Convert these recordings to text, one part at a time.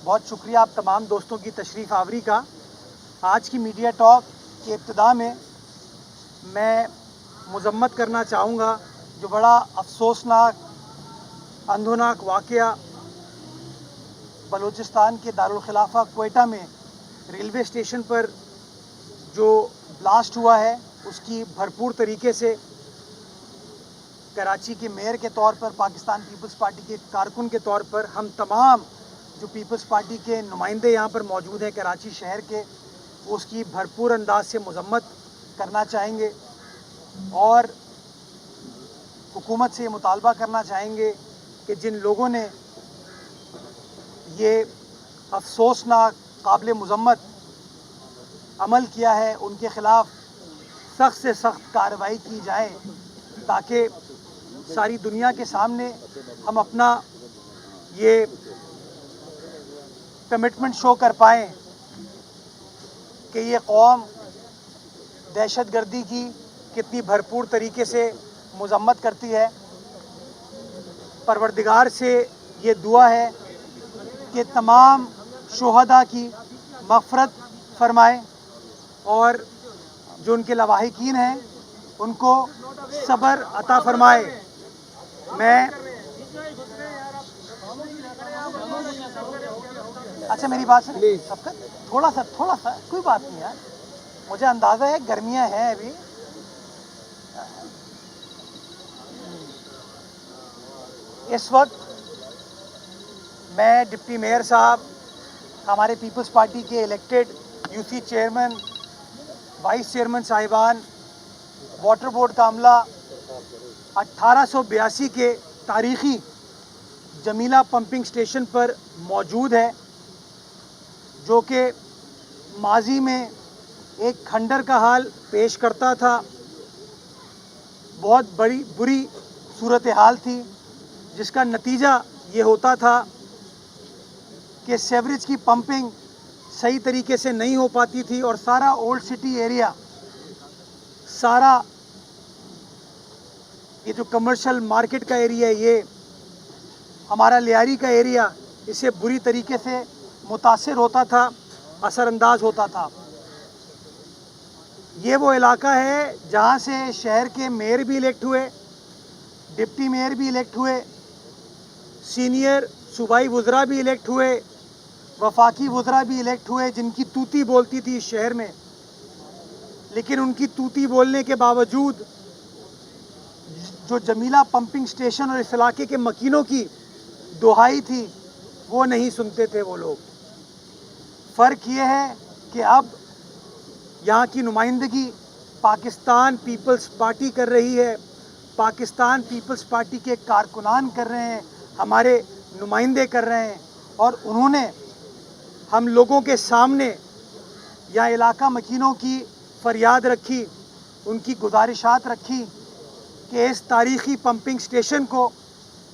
बहुत शुक्रिया आप तमाम दोस्तों की तशरीफ़ आवरी का। आज की मीडिया टॉक के इब्तिदा में मैं मज़म्मत करना चाहूँगा जो बड़ा अफसोसनाक अंधोनाक वाक़या बलूचिस्तान के दारुल खिलाफा क्वेटा में रेलवे स्टेशन पर जो ब्लास्ट हुआ है, उसकी भरपूर तरीके से कराची के मेयर के तौर पर, पाकिस्तान पीपल्स पार्टी के कारकुन के तौर पर हम तमाम जो पीपल्स पार्टी के नुमाइंदे यहाँ पर मौजूद हैं कराची शहर के, वो उसकी भरपूर अंदाज से मज़म्मत करना चाहेंगे और हुकूमत से ये मुतालबा करना चाहेंगे कि जिन लोगों ने ये अफसोसनाक काबिल मज़म्मत अमल किया है, उनके ख़िलाफ़ सख्त से सख्त कार्रवाई की जाए ताकि सारी दुनिया के सामने हम अपना ये कमिटमेंट शो कर पाएँ कि ये कौम दहशतगर्दी की कितनी भरपूर तरीके से मज़म्मत करती है। परवरदिगार से ये दुआ है कि तमाम शुहदा की मग़फ़रत फ़रमाए और जो उनके लवाहिकीन हैं उनको सब्र अता फ़रमाए। मैं अच्छा मेरी बात सुन सबका थोड़ा सा कोई बात नहीं यार, मुझे अंदाज़ा है गर्मियाँ हैं अभी। इस वक्त मैं डिप्टी मेयर साहब, हमारे पीपल्स पार्टी के elected UC chairman, vice chairman साहिबान, वाटर बोर्ड का अमला 1882 के तारीख़ी जमीला पंपिंग स्टेशन पर मौजूद है, जो कि माजी में एक खंडर का हाल पेश करता था। बहुत बुरी सूरत हाल थी जिसका नतीजा ये होता था कि सेवरेज की पंपिंग सही तरीके से नहीं हो पाती थी और सारा ओल्ड सिटी एरिया, सारा ये जो कमर्शियल मार्केट का एरिया है, ये हमारा लियारी का एरिया, इससे बुरी तरीके से मुतासिर होता था, असरअंदाज होता था। ये वो इलाका है जहाँ से शहर के मेयर भी इलेक्ट हुए, डिप्टी मेयर भी इलेक्ट हुए, सीनियर सूबाई वज़रा भी इलेक्ट हुए, वफाकी वज़रा भी इलेक्ट हुए, जिनकी तूती बोलती थी इस शहर में। लेकिन उनकी तूती बोलने के बावजूद जो जमीला पंपिंग स्टेशन और इस इलाके के मकीनों की दुहाई थी, वो नहीं सुनते थे वो लोग। फ़र्क ये है कि अब यहाँ की नुमाइंदगी पाकिस्तान पीपल्स पार्टी कर रही है, पाकिस्तान पीपल्स पार्टी के कारकुनान कर रहे हैं, हमारे नुमाइंदे कर रहे हैं। और उन्होंने हम लोगों के सामने यहाँ इलाका मकीनों की फरियाद रखी, उनकी गुजारिशात रखी कि इस तारीख़ी पंपिंग स्टेशन को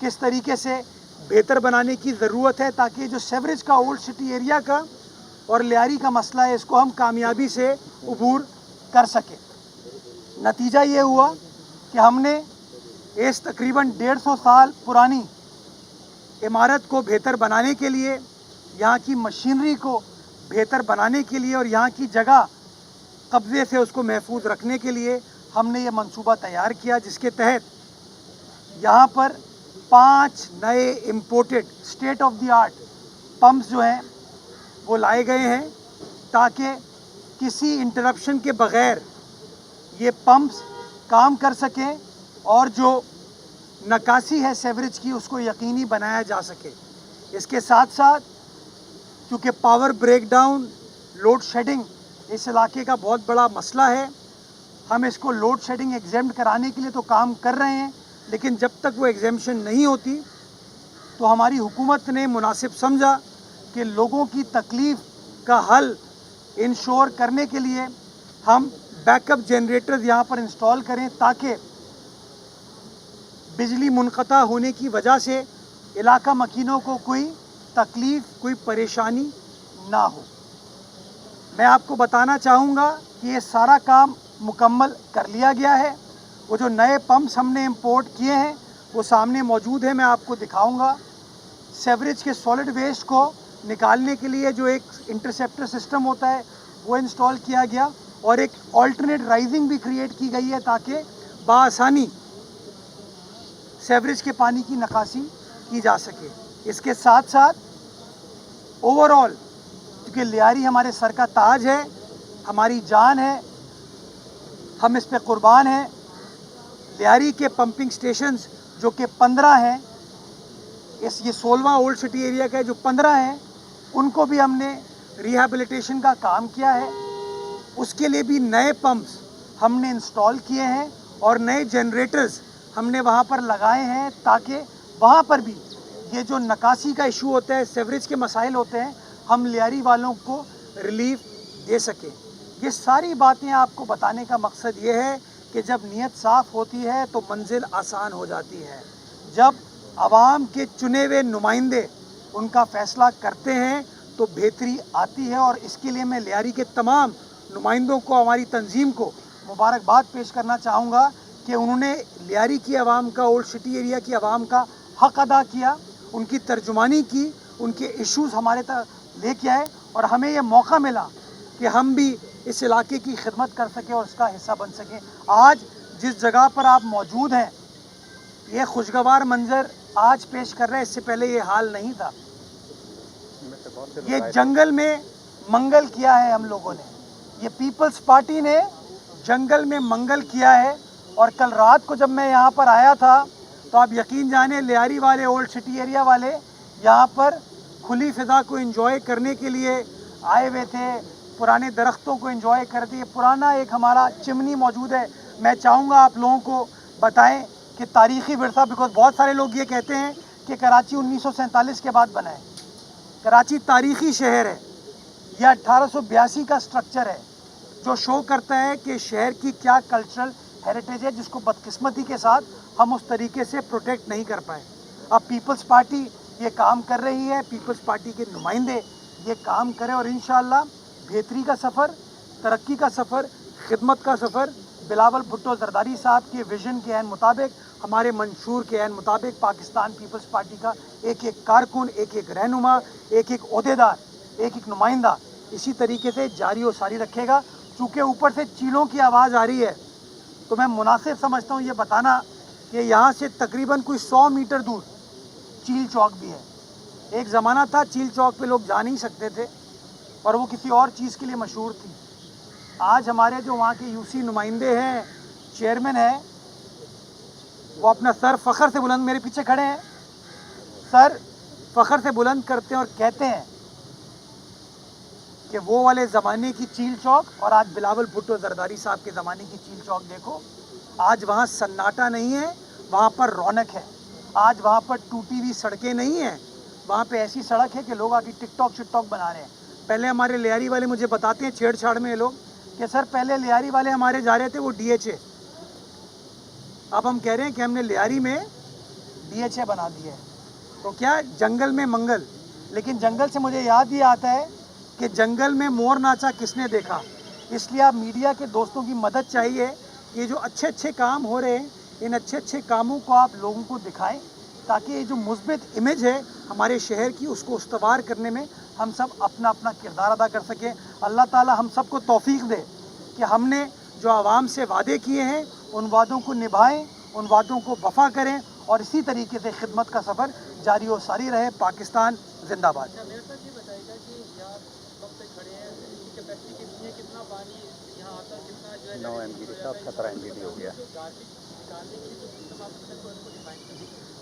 किस तरीके से बेहतर बनाने की ज़रूरत है ताकि जो सेवरेज का ओल्ड सिटी एरिया का और लियारी का मसला है, इसको हम कामयाबी से उबूर कर सकें। नतीजा ये हुआ कि हमने इस तकरीबन 150 साल पुरानी इमारत को बेहतर बनाने के लिए, यहाँ की मशीनरी को बेहतर बनाने के लिए और यहाँ की जगह कब्ज़े से उसको महफूज रखने के लिए हमने ये मंसूबा तैयार किया, जिसके तहत यहाँ पर 5 नए imported state of the art pumps जो हैं वो लाए गए हैं ताकि किसी इंटरप्शन के बग़ैर ये पम्प्स काम कर सकें और जो नकासी है सेवरेज की उसको यकीनी बनाया जा सके। इसके साथ साथ क्योंकि पावर ब्रेकडाउन, लोड शेडिंग इस इलाके का बहुत बड़ा मसला है, हम इसको लोड शेडिंग एग्जेम्प्ट कराने के लिए तो काम कर रहे हैं, लेकिन जब तक वो एग्जेम्पशन नहीं होती तो हमारी हुकूमत ने मुनासिब समझा कि लोगों की तकलीफ़ का हल इंश्योर करने के लिए हम बैकअप जनरेटर्स यहाँ पर इंस्टॉल करें ताकि बिजली मुनक़ता होने की वजह से इलाका मकीनों को कोई तकलीफ़, कोई परेशानी ना हो। मैं आपको बताना चाहूँगा कि ये सारा काम मुकम्मल कर लिया गया है। वो जो नए पंप्स हमने इंपोर्ट किए हैं वो सामने मौजूद है, मैं आपको दिखाऊंगा। सेवरेज के सॉलिड वेस्ट को نکالنے کے لیے جو ایک انٹرسیپٹر سسٹم ہوتا ہے وہ انسٹال کیا گیا اور ایک آلٹرنیٹ رائزنگ بھی کریٹ کی گئی ہے تاکہ بآسانی سیوریج کے پانی کی نکاسی کی جا سکے. اس کے ساتھ ساتھ اوور آل کیونکہ لیاری ہمارے سر کا تاج ہے, ہماری جان ہے, ہم اس پہ قربان ہیں. لیاری کے پمپنگ سٹیشنز جو کہ 15 ہیں, یہ 16واں اولڈ سٹی ایریا کا ہے, جو 15 ہیں ان کو بھی ہم نے ریہیبلیٹیشن کا کام کیا ہے. اس کے لیے بھی نئے پمپس ہم نے انسٹال کیے ہیں اور نئے جنریٹرز ہم نے وہاں پر لگائے ہیں تاکہ وہاں پر بھی یہ جو نکاسی کا ایشو ہوتا ہے, سیوریج کے مسائل ہوتے ہیں, ہم لیاری والوں کو ریلیف دے سکیں. یہ ساری باتیں آپ کو بتانے کا مقصد یہ ہے کہ جب نیت صاف ہوتی ہے تو منزل آسان ہو جاتی ہے. جب عوام کے چنے ہوئے نمائندے ان کا فیصلہ کرتے ہیں تو بہتری آتی ہے, اور اس کے لیے میں لیاری کے تمام نمائندوں کو, ہماری تنظیم کو مبارکباد پیش کرنا چاہوں گا کہ انہوں نے لیاری کی عوام کا, اولڈ سٹی ایریا کی عوام کا حق ادا کیا, ان کی ترجمانی کی, ان کے ایشوز ہمارے تک لے کے آئے, اور ہمیں یہ موقع ملا کہ ہم بھی اس علاقے کی خدمت کر سکیں اور اس کا حصہ بن سکیں. آج جس جگہ پر آپ موجود ہیں یہ خوشگوار منظر آج پیش کر رہے ہیں, اس سے پہلے یہ حال نہیں تھا. یہ جنگل میں منگل کیا ہے ہم لوگوں نے, یہ پیپلز پارٹی نے جنگل میں منگل کیا ہے. اور کل رات کو جب میں یہاں پر آیا تھا تو آپ یقین جانیں لیاری والے, اولڈ سٹی ایریا والے یہاں پر کھلی فضا کو انجوائے کرنے کے لیے آئے ہوئے تھے, پرانے درختوں کو انجوائے کرتے. پرانا ایک ہمارا چمنی موجود ہے, میں چاہوں گا آپ لوگوں کو بتائیں کہ تاریخی ورثہ, بیکاز بہت سارے لوگ یہ کہتے ہیں کہ کراچی 1947 کے بعد بنا ہے. کراچی تاریخی شہر ہے, یہ 1882 کا سٹرکچر ہے جو شو کرتا ہے کہ شہر کی کیا کلچرل ہیریٹیج ہے, جس کو بدقسمتی کے ساتھ ہم اس طریقے سے پروٹیکٹ نہیں کر پائے. اب پیپلز پارٹی یہ کام کر رہی ہے, پیپلز پارٹی کے نمائندے یہ کام کریں, اور انشاءاللہ بہتری کا سفر, ترقی کا سفر, خدمت کا سفر بلاول بھٹو زرداری صاحب کے ویژن کے عین مطابق, ہمارے منشور کے عین مطابق پاکستان پیپلز پارٹی کا ایک ایک کارکن, ایک ایک رہنما, ایک ایک عہدیدار, ایک ایک نمائندہ اسی طریقے سے جاری و ساری رکھے گا. چونکہ اوپر سے چیلوں کی آواز آ رہی ہے تو میں مناسب سمجھتا ہوں یہ بتانا کہ یہاں سے تقریباً کوئی 100 میٹر دور چیل چوک بھی ہے. ایک زمانہ تھا چیل چوک پہ لوگ جا نہیں سکتے تھے اور وہ کسی اور چیز کے لیے مشہور تھی. آج ہمارے جو وہاں کے یو سی نمائندے ہیں, چیئرمین ہیں, وہ اپنا سر فخر سے بلند, میرے پیچھے کھڑے ہیں, سر فخر سے بلند کرتے ہیں اور کہتے ہیں کہ وہ والے زمانے کی چیل چوک اور آج بلاول بھٹو زرداری صاحب کے زمانے کی چیل چوک دیکھو. آج وہاں سناٹا نہیں ہے, وہاں پر رونق ہے. آج وہاں پر ٹوٹی ہوئی سڑکیں نہیں ہیں, وہاں پہ ایسی سڑک ہے کہ لوگ آ کے ٹک ٹاک بنا رہے ہیں. پہلے ہمارے لیاری والے مجھے بتاتے ہیں چھیڑ چھاڑ میں یہ لوگ کہ سر پہلے لیاری والے ہمارے جا رہے تھے وہ ڈی ایچ اے, اب ہم کہہ رہے ہیں کہ ہم نے لیاری میں ڈی ایچ اے بنا دیا ہے. تو کیا جنگل میں منگل, لیکن جنگل سے مجھے یاد ہی آتا ہے کہ جنگل میں مور ناچا کس نے دیکھا. اس لیے آپ میڈیا کے دوستوں کی مدد چاہیے, یہ جو اچھے اچھے کام ہو رہے ہیں ان اچھے اچھے کاموں کو آپ لوگوں کو دکھائیں تاکہ یہ جو مثبت امیج ہے ہمارے شہر کی اس کو استوار کرنے میں ہم سب اپنا اپنا کردار ادا کر سکیں. اللہ تعالی ہم سب کو توفیق دے کہ ہم نے جو عوام سے وعدے کیے ہیں ان وعدوں کو نبھائیں, ان وعدوں کو وفا کریں, اور اسی طریقے سے خدمت کا سفر جاری و ساری رہے. پاکستان زندہ باد.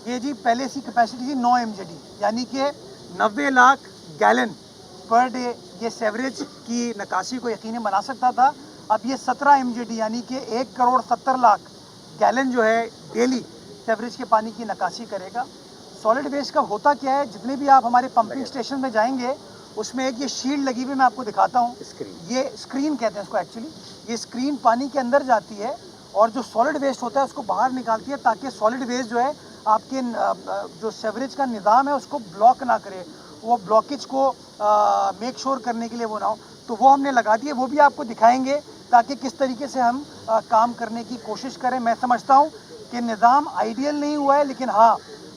یہ جی پہلے سی کیپیسٹی تھی 9 MJD, یعنی کہ 90 لاکھ گیلن پر ڈے یہ سیوریج کی نکاسی کو یقینی بنا سکتا تھا. اب یہ 17 MJD یعنی کہ 1,70,00,000 گیلن جو ہے ڈیلی سیوریج کے پانی کی نکاسی کرے گا. سالڈ ویسٹ کا ہوتا کیا ہے, جتنے بھی آپ ہمارے پمپنگ اسٹیشن میں جائیں گے اس میں ایک یہ شیلڈ لگی ہوئی, میں آپ کو دکھاتا ہوں, یہ اسکرین کہتے ہیں اس کو ایکچولی. یہ اسکرین پانی کے اندر جاتی ہے اور جو سالڈ ویسٹ ہوتا ہے اس کو باہر نکالتی ہے تاکہ سالڈ ویسٹ جو ہے آپ کے جو سیوریج کا نظام ہے اس کو بلاک نہ کرے, وہ بلاکیج کو میک شور کرنے کے لیے وہ نہ ہو. تو وہ ہم نے لگا دیے, وہ بھی آپ کو دکھائیں گے تاکہ کس طریقے سے ہم کام کرنے کی کوشش کریں. میں سمجھتا ہوں کہ نظام آئیڈیل نہیں ہوا ہے, لیکن ہاں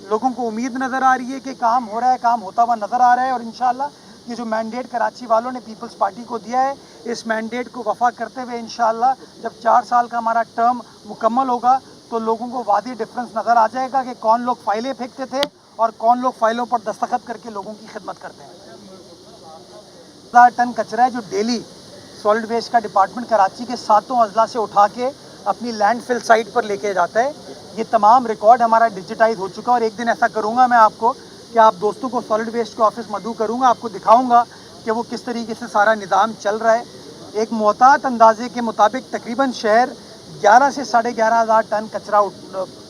लोगों को उम्मीद नज़र आ रही है कि काम हो रहा है, काम होता हुआ नज़र आ रहा है, और इंशाल्लाह ये जो मैंडेट कराची वालों ने पीपल्स पार्टी को दिया है, इस मैंडेट को वफा करते हुए इंशाल्लाह जब 4 साल का हमारा टर्म मुकम्मल होगा तो लोगों को वादी डिफरेंस नज़र आ जाएगा कि कौन लोग फाइलें फेंकते थे और कौन लोग फाइलों पर दस्तखत करके लोगों की खिदमत करते हैं। 1000 टन कचरा है जो डेली सॉलिड वेस्ट का डिपार्टमेंट कराची के 7 अजला से उठा के अपनी लैंडफिल साइट पर लेके जाता है। ये तमाम रिकॉर्ड हमारा डिजिटाइज हो चुका है, और एक दिन ऐसा करूँगा मैं आपको कि आप दोस्तों को सॉलिड वेस्ट के ऑफिस मदऊ करूँगा, आपको दिखाऊँगा कि वो किस तरीके से सारा निज़ाम चल रहा है। एक मोहतात अंदाजे के मुताबिक तकरीबन शहर 11 से 11,500 टन कचरा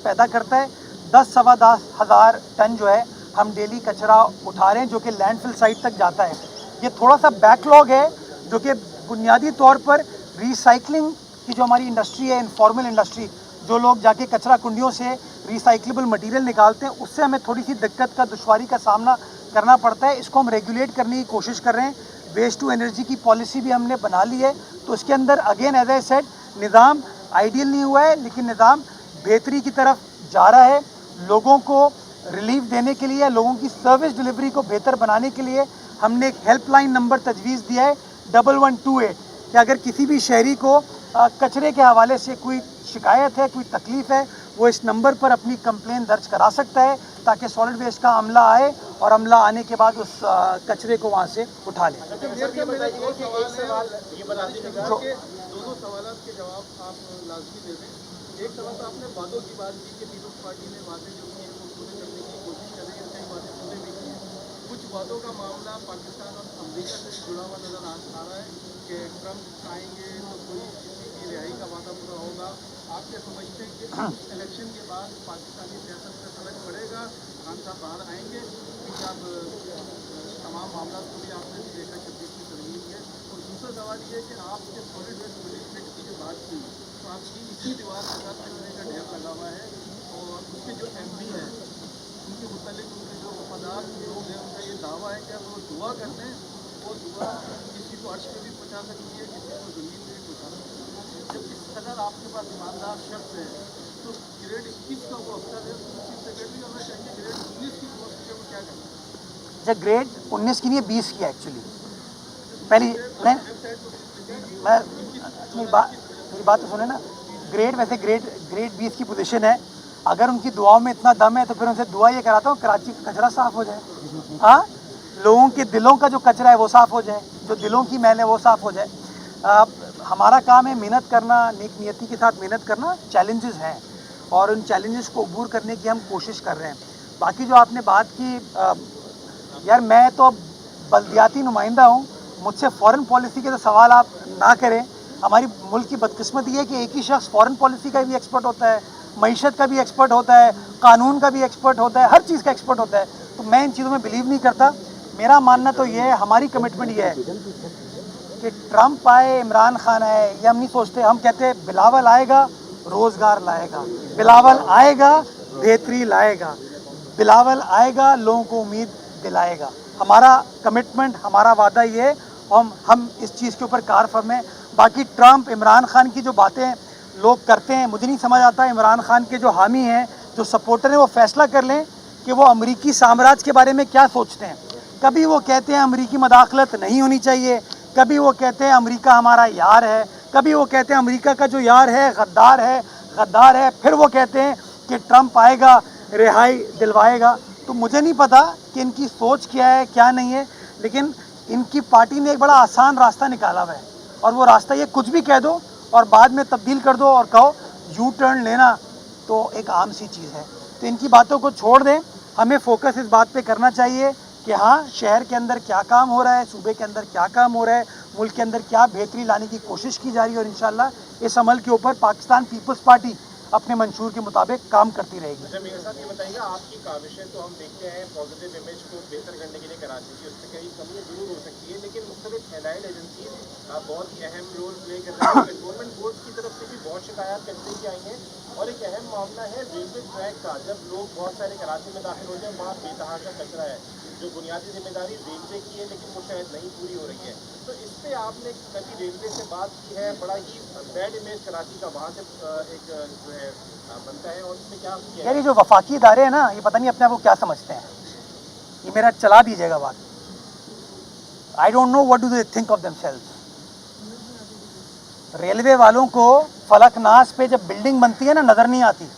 पैदा करता है। 10-10,15 हज़ार टन जो है हम डेली कचरा उठा रहे हैं जो कि लैंडफिल साइट तक जाता है। ये थोड़ा सा बैकलॉग है जो कि बुनियादी तौर पर रिसाइकलिंग की जो हमारी इंडस्ट्री है, इनफॉर्मल इंडस्ट्री, जो लोग जाके कचरा कुंडियों से रिसाइकलेबल मटेरियल निकालते हैं, उससे हमें थोड़ी सी दिक्कत का, दुश्वारी का सामना करना पड़ता है। इसको हम रेगुलेट करने की कोशिश कर रहे हैं। वेस्ट टू एनर्जी की पॉलिसी भी हमने बना ली है, तो इसके अंदर अगेन एज आई सेड निज़ाम आइडियल नहीं हुआ है, लेकिन निज़ाम बेहतरी की तरफ जा रहा है। लोगों को रिलीफ देने के लिए, लोगों की सर्विस डिलीवरी को बेहतर बनाने के लिए हमने एक हेल्पलाइन नंबर तजवीज़ दिया है 1128, कि अगर किसी भी शहरी को कचरे के हवाले से कोई शिकायत है, कोई तकलीफ़ है, वो इस नंबर पर अपनी कंप्लेन दर्ज करा सकता है, ताकि सॉलिड वेस्ट का अमला आए और अमला आने के बाद उस कचरे को वहाँ से उठा ले। दोनों सवालों के जवाब आप लाजमी दे दें। एक सवाल तो आपने वादों की बात की कि पीपल्स पार्टी ने वादे जो किए वो पूरे करने की कोशिश कर रही है, कई वादे पूरे भी किए। कुछ वादों का मामला पाकिस्तान और अमेरिका से जुड़ा हुआ नज़र आ रहा है कि ट्रम्प आएंगे तो कोई किसी की रिहाई का वादा पूरा होगा। आप क्या समझते हैं कि इलेक्शन के बाद पाकिस्तानी सियासत पे फर्क पड़ेगा? खान साहब बाहर आएंगे क्योंकि आप तमाम मामला को भी आपने भी देखा 26 की तरमीम है। और दूसरा सवाल ये है कि आपके सॉलिड वेस्ट मैनेजमेंट की जो बात की तो आपकी इसी दीवार के साथ कचरे का ढेर लगा हुआ है, और उसके जो MP हैं उनके मुतालिक उनके जो वफादार लोग हैं उनका ये दावा है कि अब वो दुआ करते हैं, वो दुआ किसी को अर्श पे भी पहुँचा सकती है, किसी को ज़मीन में भी पहुँचा सकती है। जब इस कदर आपके पास ईमानदार शख्स है तो ग्रेड 21 का वो अफसर है, चीफ सेक्रेटरी होना चाहिए, ग्रेड 19 की पोस्ट पे वो क्या करना है? अच्छा, ग्रेड 19 की नहीं, 20 की एक्चुअली। पहली मैं मेरी बात तो सुने ना। ग्रेड वैसे ग्रेड 20 की पोजीशन है। अगर उनकी दुआओं में इतना दम है तो फिर उनसे दुआ ये कराता हूँ कराची का कचरा साफ़ हो जाए। हाँ, लोगों के दिलों का जो कचरा है वो साफ़ हो जाए, जो दिलों की मैल है वो साफ़ हो जाए। हमारा काम है मेहनत करना, नेक नियति के साथ मेहनत करना। चैलेंजेस हैं और उन चैलेंजेस को अबूर करने की हम कोशिश कर रहे हैं। बाकी जो आपने बात की, यार मैं तो बल्दियाती नुमाइंदा हूँ, मुझसे फ़ॉरेन पॉलिसी के तो सवाल आप ना करें। हमारी मुल्क की बदकिस्मती है कि एक ही शख्स फ़ॉरेन पॉलिसी का भी एक्सपर्ट होता है, मईशत का भी एक्सपर्ट होता है, कानून का भी एक्सपर्ट होता है, हर चीज़ का एक्सपर्ट होता है। तो मैं इन चीज़ों में बिलीव नहीं करता। मेरा मानना तो ये है, हमारी कमिटमेंट ये है कि ट्रम्प आए, इमरान खान आए, ये हम नहीं सोचते। हम कहते हैं बिलावल आएगा रोज़गार लाएगा, बिलावल आएगा बेहतरी लाएगा, बिलावल आएगा लोगों को उम्मीद दिलाएगा। हमारा कमिटमेंट, हमारा वादा ये है, हम इस चीज़ के ऊपर कार फर्म है। बाकी ट्रम्प, इमरान खान की जो बातें लोग करते हैं, मुझे नहीं समझ आता। इमरान खान के जो हामी हैं, जो सपोर्टर हैं, वो फैसला कर लें कि वो अमरीकी साम्राज्य के बारे में क्या सोचते हैं। कभी वो कहते हैं अमरीकी मदाखलत नहीं होनी चाहिए, कभी वो कहते हैं अमरीका हमारा यार है, कभी वो कहते हैं अमरीका का जो यार है गद्दार है, फिर वो कहते हैं कि ट्रम्प आएगा रिहाई दिलवाएगा। तो मुझे नहीं पता कि इनकी सोच क्या है क्या नहीं है, लेकिन इनकी पार्टी ने एक बड़ा आसान रास्ता निकाला हुआ है, और वो रास्ता ये कुछ भी कह दो और बाद में तब्दील कर दो और कहो यू टर्न लेना, तो एक आम सी चीज़ है। तो इनकी बातों को छोड़ दें, हमें फोकस इस बात पे करना चाहिए कि हाँ, शहर के अंदर क्या काम हो रहा है, सूबे के अंदर क्या काम हो रहा है, मुल्क के अंदर क्या बेहतरी लाने की कोशिश की जा रही है, और इंशाल्लाह इस अमल के ऊपर पाकिस्तान पीपल्स पार्टी अपने मंशूर के मुताबिक काम करती रहेगी। अच्छा मेरे साथ ये बताइएगा, आपकी काविशें तो हम देखते हैं पॉजिटिव इमेज को बेहतर करने के लिए कराची की, उसमें कई कमियाँ जरूर हो सकती है, लेकिन मुख्तलिफ एलाइड एजेंसी बहुत ही अहम रोल प्ले कर रही है। गवर्नमेंट बोर्ड की तरफ से भी बहुत शिकायत कचरे की आई हैं, और एक अहम मामला है रेलवे ट्रैक का। जब लोग बहुत सारे कराची में दाखिल होते हैं, वहाँ बेतहाशा कचरा है, जो बुनियादी जिम्मेदारी रेलवे की है लेकिन वो शायद नहीं पूरी हो रही है, तो इस पे आपने कभी रेलवे से बात की है? बड़ा ही बैड इमेज कराची का वहाँ से एक जो है बनता है, और इसमें क्या किया यार ये जो वफाकी इदारे हैं ना, ये पता नहीं अपने आप को क्या समझते हैं, ये मेरा चला दीजिएगा बात. I don't know what do they think of themselves. Railway वालों को फलकनास पे जब बिल्डिंग बनती है ना, नज़र नहीं आती.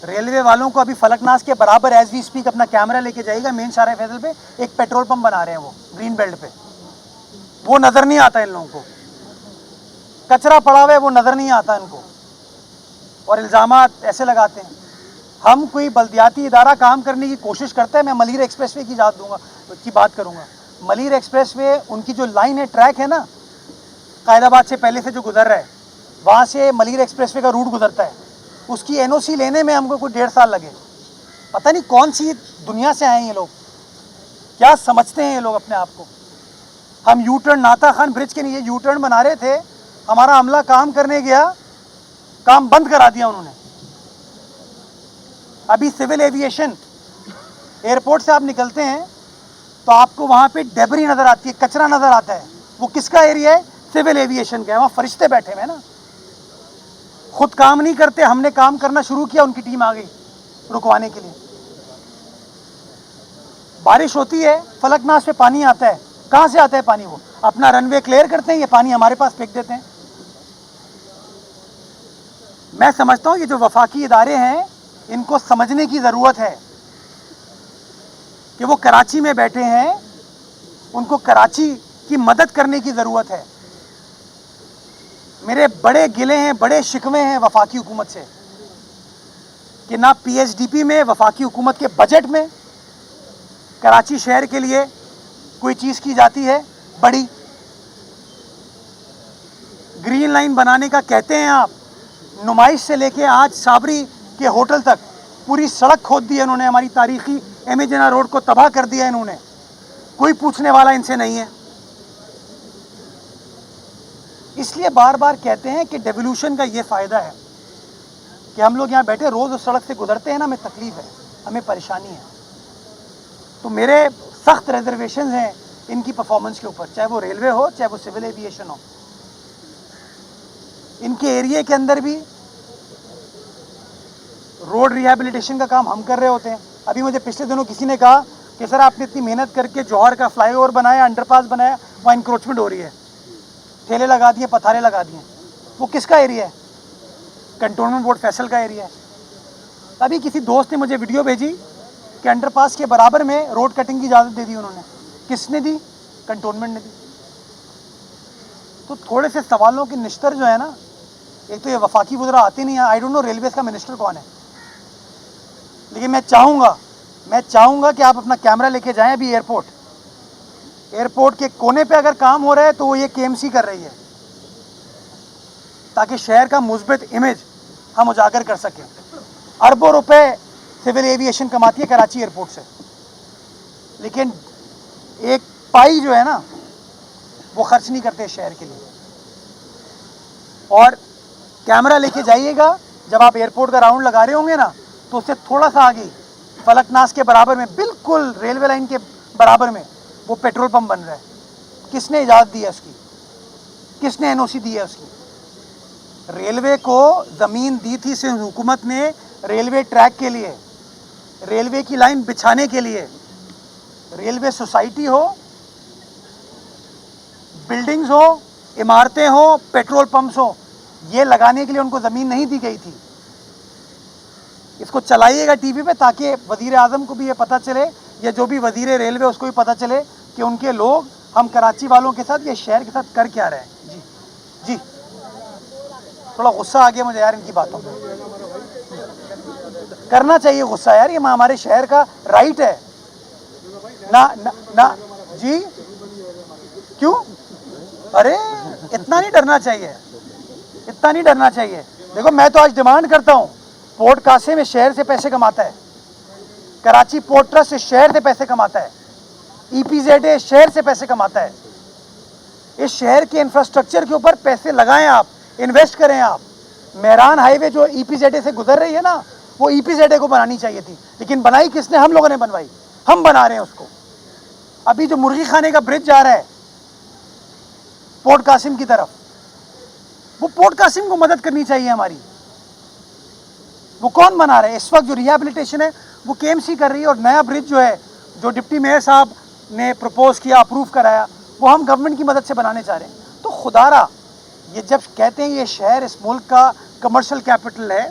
रेलवे वालों को अभी फलकनास के बराबर एज वी स्पीक अपना कैमरा लेके जाएगा मेन शाहरा फैसल पे, एक पेट्रोल पंप बना रहे हैं वो ग्रीन बेल्ट पे, वो नज़र नहीं आता इन लोगों को. कचरा पड़ा हुआ है वो नज़र नहीं आता इनको, और इल्ज़ामात ऐसे लगाते हैं. हम कोई बल्दियाती इदारा काम करने की कोशिश करते हैं. मैं मलीर एक्सप्रेसवे की बात करूँगा. मलीर एक्सप्रेसवे उनकी जो लाइन है, ट्रैक है ना, कायदाबाद से पहले से जो गुजर रहा है, वहाँ से मलीर एक्सप्रेसवे का रूट गुजरता है. उसकी एनओसी लेने में हमको कुछ 1.5 साल लगे. पता नहीं कौन सी दुनिया से आए हैं ये लोग, क्या समझते हैं ये लोग अपने आप को. हम यू टर्न नाता खान ब्रिज के लिए यू टर्न बना रहे थे, हमारा अमला काम करने गया, काम बंद करा दिया उन्होंने. अभी सिविल एविएशन एयरपोर्ट से आप निकलते हैं तो आपको वहाँ पे डेबरी नज़र आती है, कचरा नज़र आता है. वो किसका एरिया है? सिविल एविएशन का है. वहाँ फरिश्ते बैठे हुए हैं ना, खुद काम नहीं करते. हमने काम करना शुरू किया, उनकी टीम आ गई रुकवाने के लिए. बारिश होती है, फलकनास पे पानी आता है. कहाँ से आता है पानी? वो अपना रनवे क्लियर करते हैं, ये पानी हमारे पास फेंक देते हैं. मैं समझता हूँ ये जो वफाकी इदारे हैं, इनको समझने की ज़रूरत है कि वो कराची में बैठे हैं, उनको कराची की मदद करने की ज़रूरत है. मेरे बड़े गिले हैं, बड़े शिकवे हैं वफाकी हुकूमत से कि ना पीएचडीपी में, वफाकी हुकूमत के बजट में कराची शहर के लिए कोई चीज़ की जाती है बड़ी. ग्रीन लाइन बनाने का कहते हैं आप, नुमाइश से लेके आज साबरी के होटल तक पूरी सड़क खोद दी है इन्होंने. हमारी तारीखी एमेजना रोड को तबाह कर दिया इन्होंने. कोई पूछने वाला इनसे नहीं है. इसलिए बार बार कहते हैं कि डेवोल्यूशन का ये फ़ायदा है कि हम लोग यहाँ बैठे रोज़ उस सड़क से गुजरते हैं ना, हमें तकलीफ़ है, हमें परेशानी है. तो मेरे सख्त रिजर्वेशन हैं इनकी परफॉर्मेंस के ऊपर, चाहे वो रेलवे हो, चाहे वो सिविल एविएशन हो. इनके एरिया के अंदर भी रोड रिहैबिलिटेशन का काम हम कर रहे होते हैं. अभी मुझे पिछले दिनों किसी ने कहा कि सर आपने इतनी मेहनत करके जौहर का फ्लाईओवर बनाया, अंडरपास बनाया, वहाँ इंक्रोचमेंट हो रही है, ठेले लगा दिए, पथारे लगा दिए. वो किसका एरिया है? कंटोनमेंट बोर्ड फैसल का एरिया है. अभी किसी दोस्त ने मुझे वीडियो भेजी कि अंडरपास के बराबर में रोड कटिंग की इजाज़त दे दी उन्होंने. किसने दी? कंटोनमेंट ने दी. तो थोड़े से सवालों के निश्तर जो है ना, एक तो ये वफाकी वज़रा आते नहीं है. आई डोंट नो रेलवेज़ का मिनिस्टर कौन है, लेकिन मैं चाहूँगा कि आप अपना कैमरा लेके जाएं. अभी एयरपोर्ट के कोने पे अगर काम हो रहा है तो वो ये केएमसी कर रही है, ताकि शहर का मुस्बित इमेज हम उजागर कर सकें. अरबों रुपए सिविल एविएशन कमाती है कराची एयरपोर्ट से, लेकिन एक पाई जो है ना वो खर्च नहीं करते शहर के लिए. और कैमरा लेके जाइएगा, जब आप एयरपोर्ट का राउंड लगा रहे होंगे ना, तो उससे थोड़ा सा आगे फलकनास के बराबर में, बिल्कुल रेलवे लाइन के बराबर में वो पेट्रोल पंप बन रहा है. किसने इजाज़त दी है उसकी? किसने एनओसी दी है उसकी? रेलवे को ज़मीन दी थी सिंध हुकूमत ने रेलवे ट्रैक के लिए, रेलवे की लाइन बिछाने के लिए. रेलवे सोसाइटी हो, बिल्डिंग्स हो, इमारतें हो, पेट्रोल पंप्स हो, ये लगाने के लिए उनको ज़मीन नहीं दी गई थी. इसको चलाइएगा टीवी पे, ताकि वज़ीर आज़म को भी ये पता चले, या जो भी वज़ीर रेलवे उसको भी पता चले कि उनके लोग हम कराची वालों के साथ, ये शहर के साथ कर क्या रहे हैं. जी थोड़ा गुस्सा आ गया मुझे यार इनकी बातों पे. करना चाहिए गुस्सा यार, ये हमारे शहर का राइट है ना. जी क्यों? अरे इतना नहीं डरना चाहिए, इतना नहीं डरना चाहिए. देखो मैं तो आज डिमांड करता हूँ, पोर्ट कासिम इस शहर से पैसे कमाता है, कराची पोर्ट ट्रस्ट इस शहर से पैसे कमाता है, EPZA इस शहर से पैसे कमाता है. इस शहर के इंफ्रास्ट्रक्चर के ऊपर पैसे लगाएं आप, इन्वेस्ट करें आप. मेहरान हाईवे जो EPZA से गुजर रही है ना, वो EPZA को बनानी चाहिए थी, लेकिन बनाई किसने? हम लोगों ने बनवाई. ہم بنا رہے ہیں اس کو. ابھی جو مرغی خانے کا برج جا رہا ہے پورٹ قاسم کی طرف, وہ پورٹ قاسم کو مدد کرنی چاہیے ہماری. وہ کون بنا رہا ہے اس وقت؟ جو ریہیبلیٹیشن ہے وہ کے ایم سی کر رہی ہے, اور نیا برج جو ہے جو ڈپٹی میئر صاحب نے پروپوز کیا, اپروو کرایا, وہ ہم گورنمنٹ کی مدد سے بنانے چاہ رہے ہیں. تو خدا را یہ جب کہتے ہیں یہ شہر اس ملک کا کمرشل کیپٹل ہے,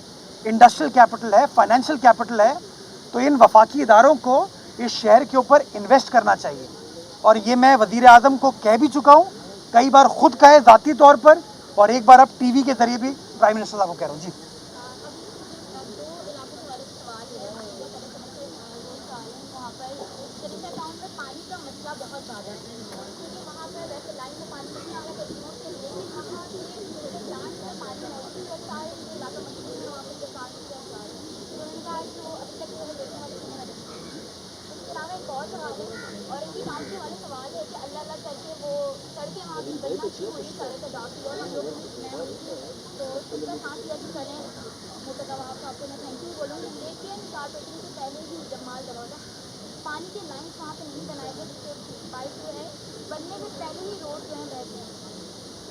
انڈسٹریل کیپٹل ہے, فائنینشیل کیپٹل ہے, تو ان وفاقی اداروں کو اس شہر کے اوپر انویسٹ کرنا چاہیے. اور یہ میں وزیر اعظم کو کہہ بھی چکا ہوں, کئی بار خود کہے ذاتی طور پر, اور ایک بار اب ٹی وی کے ذریعے بھی پرائم منسٹر صاحب کو کہہ رہا ہوں. جی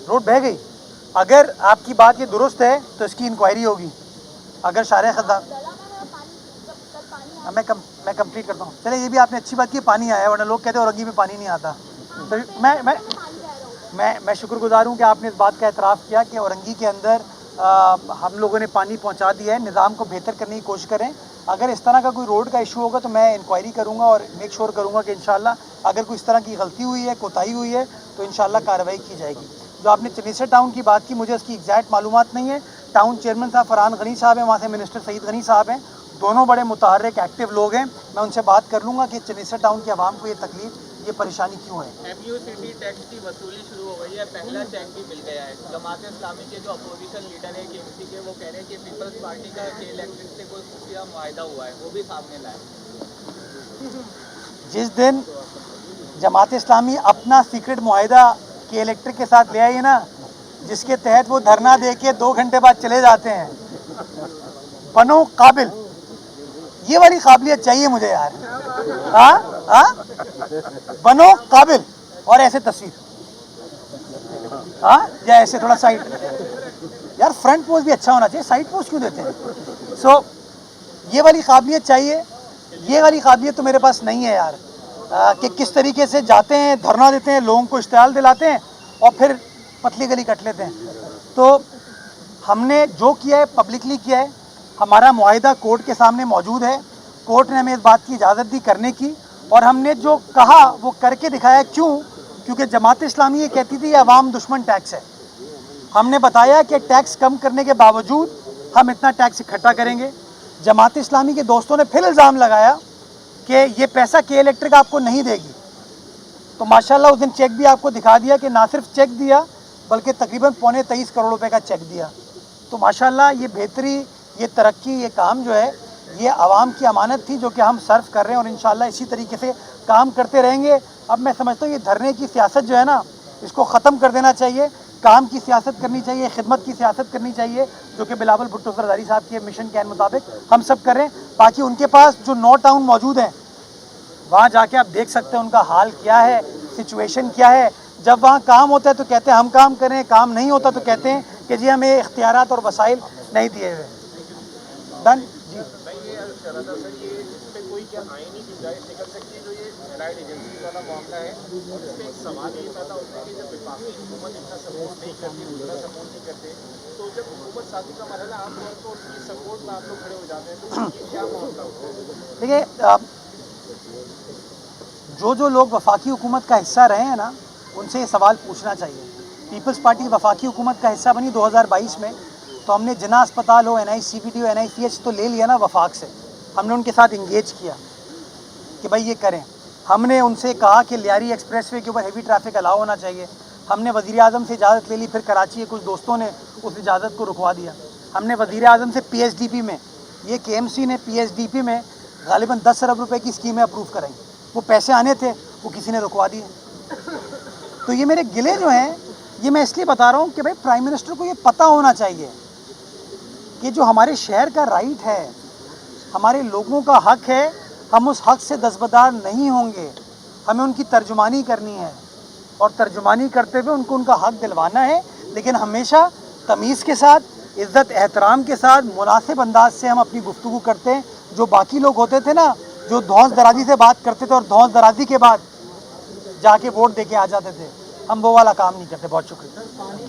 روڈ بہہ گئی. اگر آپ کی بات یہ درست ہے تو اس کی انکوائری ہوگی. اگر شارع خزان میں کمپلیٹ کرتا ہوں. چلے یہ بھی آپ نے اچھی بات کی, پانی آیا ہے, ورنہ لوگ کہتے ہیں اورنگی میں پانی نہیں آتا. میں شکر گزار ہوں کہ آپ نے اس بات کا اعتراف کیا کہ اورنگی کے اندر ہم لوگوں نے پانی پہنچا دیا ہے. نظام کو بہتر کرنے کی کوشش کریں. اگر اس طرح کا کوئی روڈ کا ایشو ہوگا تو میں انکوائری کروں گا اور میک شور کروں گا کہ انشاءاللہ اگر کوئی اس طرح کی غلطی ہوئی ہے, کوتاہی ہوئی ہے, تو انشاءاللہ کارروائی کی جائے گی. جو آپ نے چنیسر ٹاؤن کی بات کی, مجھے اس کی ایگزیکٹ معلومات نہیں ہے. ٹاؤن چیئرمین صاحب فرحان غنی صاحب ہیں, وہاں سے منسٹر سعید غنی صاحب ہیں, دونوں بڑے متحرک ایکٹیو لوگ ہیں. میں ان سے بات کر لوں گا کہ چنیسر ٹاؤن کی عوام کو یہ تکلیف, یہ پریشانی کیوں ہے. M U C T tax کی وصولی شروع ہو گئی ہے, پہلا چیک بھی مل گیا ہے. جماعت اسلامی کے جو اپوزیشن لیڈر ہے کے ایم سی کے, وہ کہہ رہے ہیں کہ پیپلز پارٹی کا کے الیکٹرک سے کوئی خفیہ معاہدہ ہوا ہے, وہ بھی سامنے لائے. جس دن جماعت اسلامی اپنا سیکرٹ معاہدہ کے الیکٹرک کے ساتھ لے آئی نا, جس کے تحت وہ دھرنا دے کے 2 گھنٹے بعد چلے جاتے ہیں, بنو قابل. یہ والی قابلیت چاہیے مجھے یار. ہاں بنو قابل, اور ایسے تصویر, ہاں یا ایسے تھوڑا سائڈ. یار فرنٹ پوز بھی اچھا ہونا چاہیے, سائڈ پوز کیوں دیتے ہیں؟ سو یہ والی قابلیت چاہیے. یہ والی قابلیت تو میرے پاس نہیں ہے یار, کہ کس طریقے سے جاتے ہیں, دھرنا دیتے ہیں, لوگوں کو اشتعال دلاتے ہیں, اور پھر پتلی گلی کٹ لیتے ہیں. تو ہم نے جو کیا ہے پبلکلی کیا ہے. ہمارا معاہدہ کورٹ کے سامنے موجود ہے. کورٹ نے ہمیں اس بات کی اجازت دی کرنے کی, اور ہم نے جو کہا وہ کر کے دکھایا. کیوں؟ کیونکہ جماعت اسلامی یہ کہتی تھی یہ عوام دشمن ٹیکس ہے. ہم نے بتایا کہ ٹیکس کم کرنے کے باوجود ہم اتنا ٹیکس اکٹھا کریں گے. جماعت اسلامی کے دوستوں نے پھر الزام لگایا کہ یہ پیسہ کے الیکٹرک آپ کو نہیں دے گی. تو ماشاءاللہ اس دن چیک بھی آپ کو دکھا دیا کہ نہ صرف چیک دیا بلکہ تقریباً 23.25 کروڑ روپے کا چیک دیا. تو ماشاءاللہ یہ بہتری, یہ ترقی, یہ کام جو ہے یہ عوام کی امانت تھی جو کہ ہم صرف کر رہے ہیں, اور انشاءاللہ اسی طریقے سے کام کرتے رہیں گے. اب میں سمجھتا ہوں یہ دھرنے کی سیاست جو ہے نا, اس کو ختم کر دینا چاہیے. کام کی سیاست کرنی چاہیے, خدمت کی سیاست کرنی چاہیے, جو کہ بلاول بھٹو زرداری صاحب کے مشن کے مطابق ہم سب کر رہے ہیں. باقی ان کے پاس جو 9 ٹاؤن موجود ہیں وہاں جا کے آپ دیکھ سکتے ہیں ان کا حال کیا ہے, سچویشن کیا ہے. جب وہاں کام ہوتا ہے تو کہتے ہیں ہم کام کریں, کام نہیں ہوتا تو کہتے ہیں کہ جی ہمیں اختیارات اور وسائل نہیں دیے ہوئے. ڈن جی. میں یہ عرض کر رہا تھا سر, یہ اس پہ کوئی کیا آئینی گنجائش نکل سکتی ہے جو یہ الائڈ ایجنسی والا معاملہ ہے, اور اس پہ ایک سوال یہ پیدا ہوتا ہے کہ جب وفاقی حکومت اتنا سپورٹ نہیں کرتی, دوسرا سپورٹ نہیں کرتے, تو جب حکومت سازی کا مرحلہ عام طور پر اس کی سپورٹ میں آپ لوگ کھڑے ہو جاتے ہیں, تو یہ کیا معاملہ ہوتا ہے؟ دیکھیے, جو لوگ وفاقی حکومت کا حصہ رہے ہیں نا, ان سے یہ سوال پوچھنا چاہیے. پیپلز پارٹی وفاقی حکومت کا حصہ بنی 2022 میں, تو ہم نے جنا اسپتال ہو, این آئی سی پی ٹی ہو, این آئی سی ایچ تو لے لیا نا وفاق سے. ہم نے ان کے ساتھ انگیج کیا کہ بھائی یہ کریں. ہم نے ان سے کہا کہ لیاری ایکسپریس وے کے اوپر ہیوی ٹریفک الاؤ ہونا چاہیے. ہم نے وزیر اعظم سے اجازت لے لی, پھر کراچی کے کچھ دوستوں نے اس اجازت کو رکوا دیا. ہم نے وزیر اعظم سے پی ایچ ڈی پی میں, یہ کے ایم سی نے پی ایچ ڈی پی میں غالباً 10 ارب روپے کی اسکیمیں اپروو کرائیں. وہ پیسے آنے تھے, وہ کسی نے رکوا دیے. تو یہ میرے گلے جو ہیں, یہ میں اس لیے بتا رہا ہوں کہ بھائی پرائم منسٹر کو یہ پتہ ہونا چاہیے کہ جو ہمارے شہر کا رائٹ ہے, ہمارے لوگوں کا حق ہے, ہم اس حق سے دستبردار نہیں ہوں گے. ہمیں ان کی ترجمانی کرنی ہے اور ترجمانی کرتے ہوئے ان کو ان کا حق دلوانا ہے, لیکن ہمیشہ تمیز کے ساتھ, عزت احترام کے ساتھ, مناسب انداز سے ہم اپنی گفتگو کرتے ہیں. جو باقی لوگ ہوتے تھے نا, جو دھونس درازی سے بات کرتے تھے اور دھونس درازی کے بعد جا کے ووٹ دے کے آ جاتے تھے, ہم وہ والا کام نہیں کرتے. بہت شکریہ.